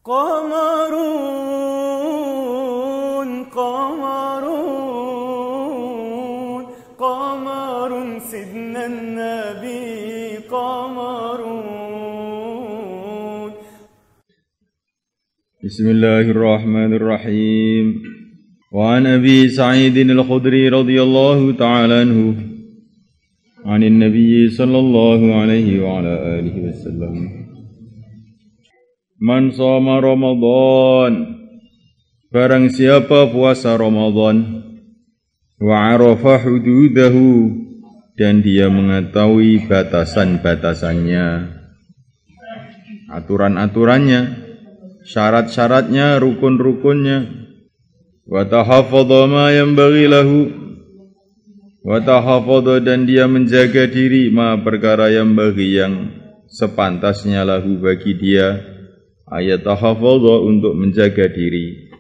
قمرون قمرون قمر سيدنا النبي قمرون. بسم الله الرحمن الرحيم. وعن أبي سعيد الخدري رضي الله تعالى عنه عن النبي صلى الله عليه وعلى آله وسلم: Man shoma Ramadan, barang siapa puasa Ramadan, wa arafa hududahu, dan dia mengetahui batasan-batasannya, aturan-aturannya, syarat-syaratnya, rukun-rukunnya, wa tahafadha ma yanbaghi lahu, wa tahafadha, dan dia menjaga diri ma perkara yang bagi yang sepantasnya lahu bagi dia, ayat tahafadha, untuk menjaga diri.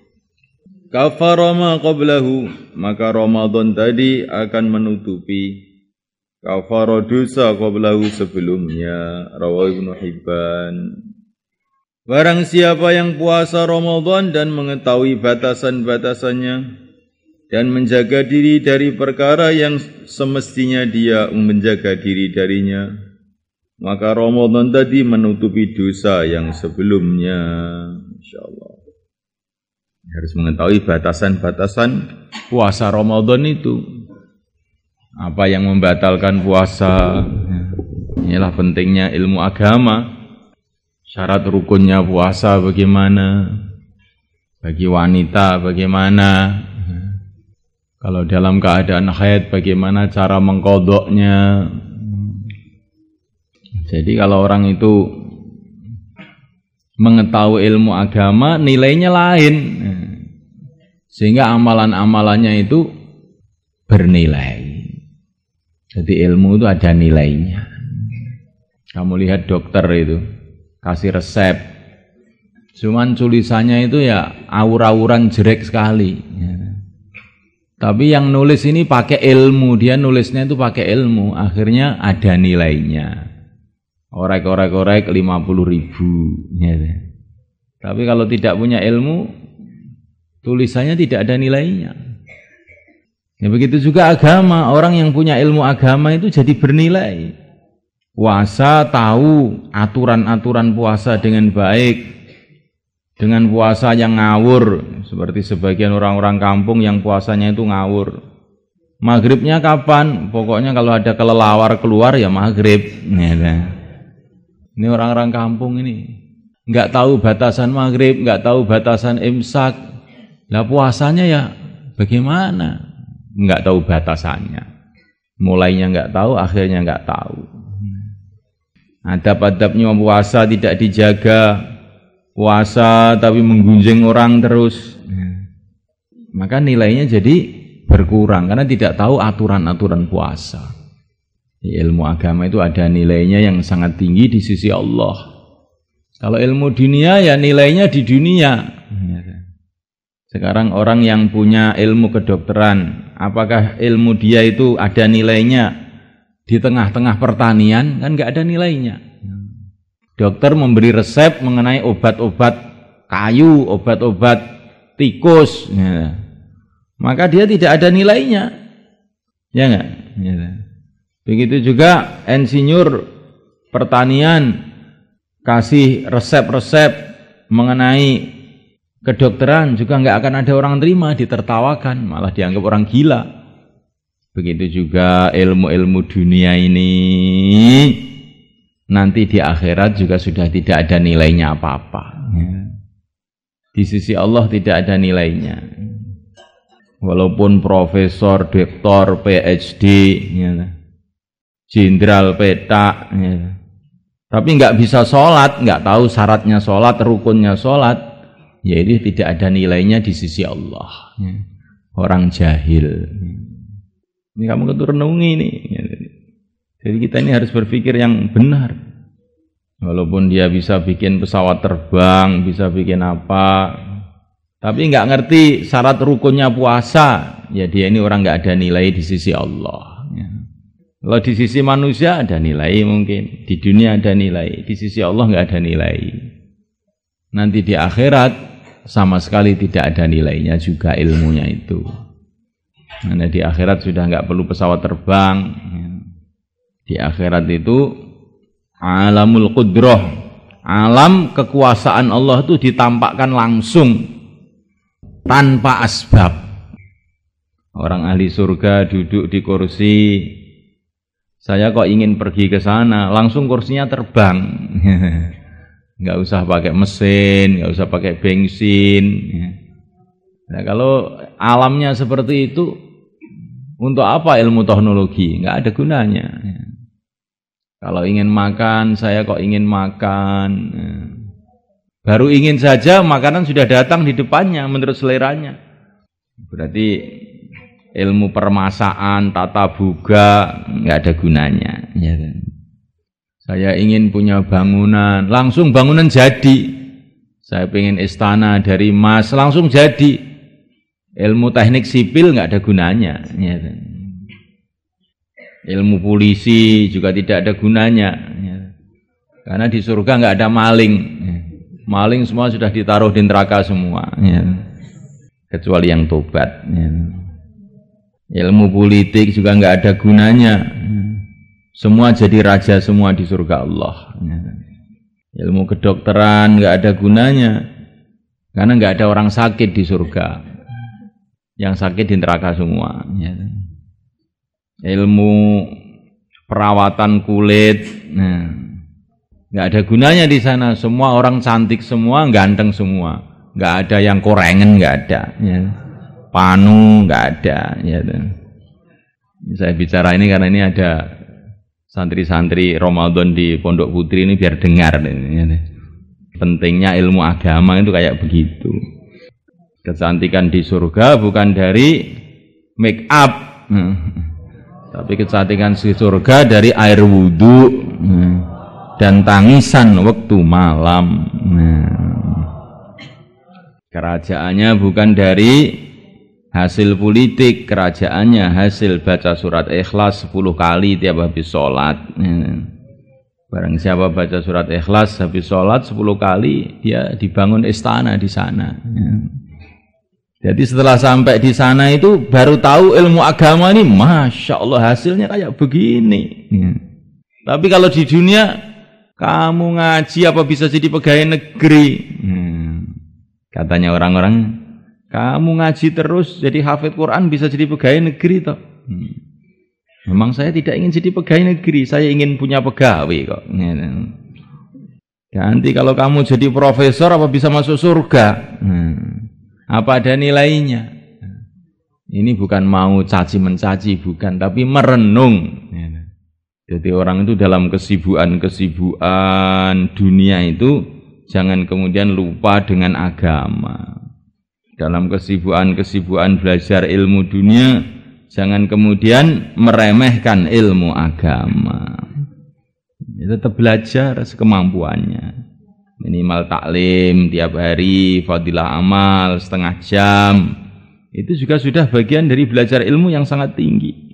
Kafara ma qablahu, maka Ramadan tadi akan menutupi kafara dosa qablahu, sebelumnya. Rawahu Ibnu Hibban. Barang siapa yang puasa Ramadan dan mengetahui batasan-batasannya dan menjaga diri dari perkara yang semestinya dia menjaga diri darinya, maka Ramadan tadi menutupi dosa yang sebelumnya. Insyaallah. Harus mengetahui batasan-batasan puasa Ramadan itu. Apa yang membatalkan puasa. Inilah pentingnya ilmu agama. Syarat rukunnya puasa bagaimana? Bagi wanita bagaimana? Kalau dalam keadaan haid bagaimana cara mengqadha'nya? Jadi kalau orang itu mengetahui ilmu agama, nilainya lain. Sehingga amalan-amalannya itu bernilai. Jadi ilmu itu ada nilainya. Kamu lihat dokter itu, kasih resep. Cuman tulisannya itu ya awur-awuran jelek sekali. Tapi yang nulis ini pakai ilmu, dia nulisnya itu pakai ilmu, akhirnya ada nilainya. Orek-orek 50.000, ya. Tapi kalau tidak punya ilmu, tulisannya tidak ada nilainya. Ya begitu juga agama, orang yang punya ilmu agama itu jadi bernilai. Puasa, tahu aturan-aturan puasa dengan baik, dengan puasa yang ngawur, seperti sebagian orang-orang kampung yang puasanya itu ngawur. Maghribnya kapan? Pokoknya kalau ada kelelawar keluar ya maghrib, ya. Ini orang-orang kampung ini nggak tahu batasan maghrib, nggak tahu batasan imsak. Lah puasanya ya bagaimana? Nggak tahu batasannya. Mulainya nggak tahu, akhirnya nggak tahu. Adab-adabnya puasa tidak dijaga. Puasa tapi menggunjing orang terus. Maka nilainya jadi berkurang karena tidak tahu aturan-aturan puasa. Ilmu agama itu ada nilainya yang sangat tinggi di sisi Allah. Kalau ilmu dunia ya nilainya di dunia. Sekarang orang yang punya ilmu kedokteran, apakah ilmu dia itu ada nilainya di tengah-tengah pertanian? Kan nggak ada nilainya. Dokter memberi resep mengenai obat-obat kayu, obat-obat tikus, ya. Maka dia tidak ada nilainya, ya nggak? Ya. Begitu juga insinyur pertanian kasih resep-resep mengenai kedokteran juga nggak akan ada orang terima, ditertawakan, malah dianggap orang gila. Begitu juga ilmu-ilmu dunia ini nanti di akhirat juga sudah tidak ada nilainya apa-apa. Di sisi Allah tidak ada nilainya. Walaupun profesor, doktor, PhD, jenderal, petak, tapi nggak bisa sholat, nggak tahu syaratnya sholat, rukunnya sholat, ya itu tidak ada nilainya di sisi Allah. Orang jahil. Ini kamu kudu renungi nih. Jadi kita ini harus berpikir yang benar. Walaupun dia bisa bikin pesawat terbang, bisa bikin apa, tapi nggak ngerti syarat rukunnya puasa, ya dia ini orang nggak ada nilai di sisi Allah. Kalau di sisi manusia ada nilai mungkin, di dunia ada nilai, di sisi Allah nggak ada nilai. nanti di akhirat sama sekali tidak ada nilainya juga ilmunya itu. Karena di akhirat sudah enggak perlu pesawat terbang. Di akhirat itu alamul qudrah, alam kekuasaan Allah itu ditampakkan langsung tanpa asbab. Orang ahli surga duduk di kursi, saya kok ingin pergi ke sana, langsung kursinya terbang. Nggak usah pakai mesin, nggak usah pakai bensin. Nah, kalau alamnya seperti itu, untuk apa ilmu teknologi? Nggak ada gunanya. Kalau ingin makan, saya kok ingin makan. Baru ingin saja, makanan sudah datang di depannya menurut seleranya. Berarti ilmu permasaan, tata boga nggak ada gunanya. Ya kan? Saya ingin punya bangunan, langsung bangunan jadi. Saya pengen istana dari emas, langsung jadi. Ilmu teknik sipil nggak ada gunanya. Ya kan? Ilmu polisi juga tidak ada gunanya. Ya. Karena di surga nggak ada maling. Ya. Maling semua sudah ditaruh di neraka semua. Ya. Kecuali yang tobat. Ya. Ilmu politik juga nggak ada gunanya. Semua jadi raja semua di surga Allah. Ilmu kedokteran nggak ada gunanya. Karena nggak ada orang sakit di surga. Yang sakit di neraka semua. Ilmu perawatan kulit, nggak ada gunanya di sana. Semua orang cantik semua, ganteng semua. Nggak ada yang korengen, nggak ada. Panu nggak ada. Ya. Saya bicara ini karena ini ada santri-santri Ramadan di Pondok Putri ini biar dengar. Ya. Pentingnya ilmu agama itu kayak begitu. Kecantikan di surga bukan dari make up, tapi kecantikan di surga dari air wudhu dan tangisan waktu malam. Kerajaannya bukan dari hasil politik, kerajaannya hasil baca surat Ikhlas 10 kali tiap habis sholat. Barang siapa baca surat Ikhlas habis sholat 10 kali, dia dibangun istana di sana. Jadi setelah sampai di sana itu baru tahu ilmu agama ini, Masya Allah hasilnya kayak begini. Tapi kalau di dunia, kamu ngaji apa bisa jadi pegawai negeri? Katanya orang-orang, kamu ngaji terus jadi hafid Quran bisa jadi pegawai negeri toh. Memang saya tidak ingin jadi pegawai negeri, saya ingin punya pegawai kok. Nanti kalau kamu jadi profesor apa bisa masuk surga? Apa ada nilainya? Ini bukan mau caci mencaci, bukan, tapi merenung. Jadi orang itu dalam kesibukan dunia itu jangan kemudian lupa dengan agama. Dalam kesibukan belajar ilmu dunia, jangan kemudian meremehkan ilmu agama. Ya, tetap belajar sekemampuannya. Minimal taklim tiap hari, fadilah amal setengah jam. Itu juga sudah bagian dari belajar ilmu yang sangat tinggi.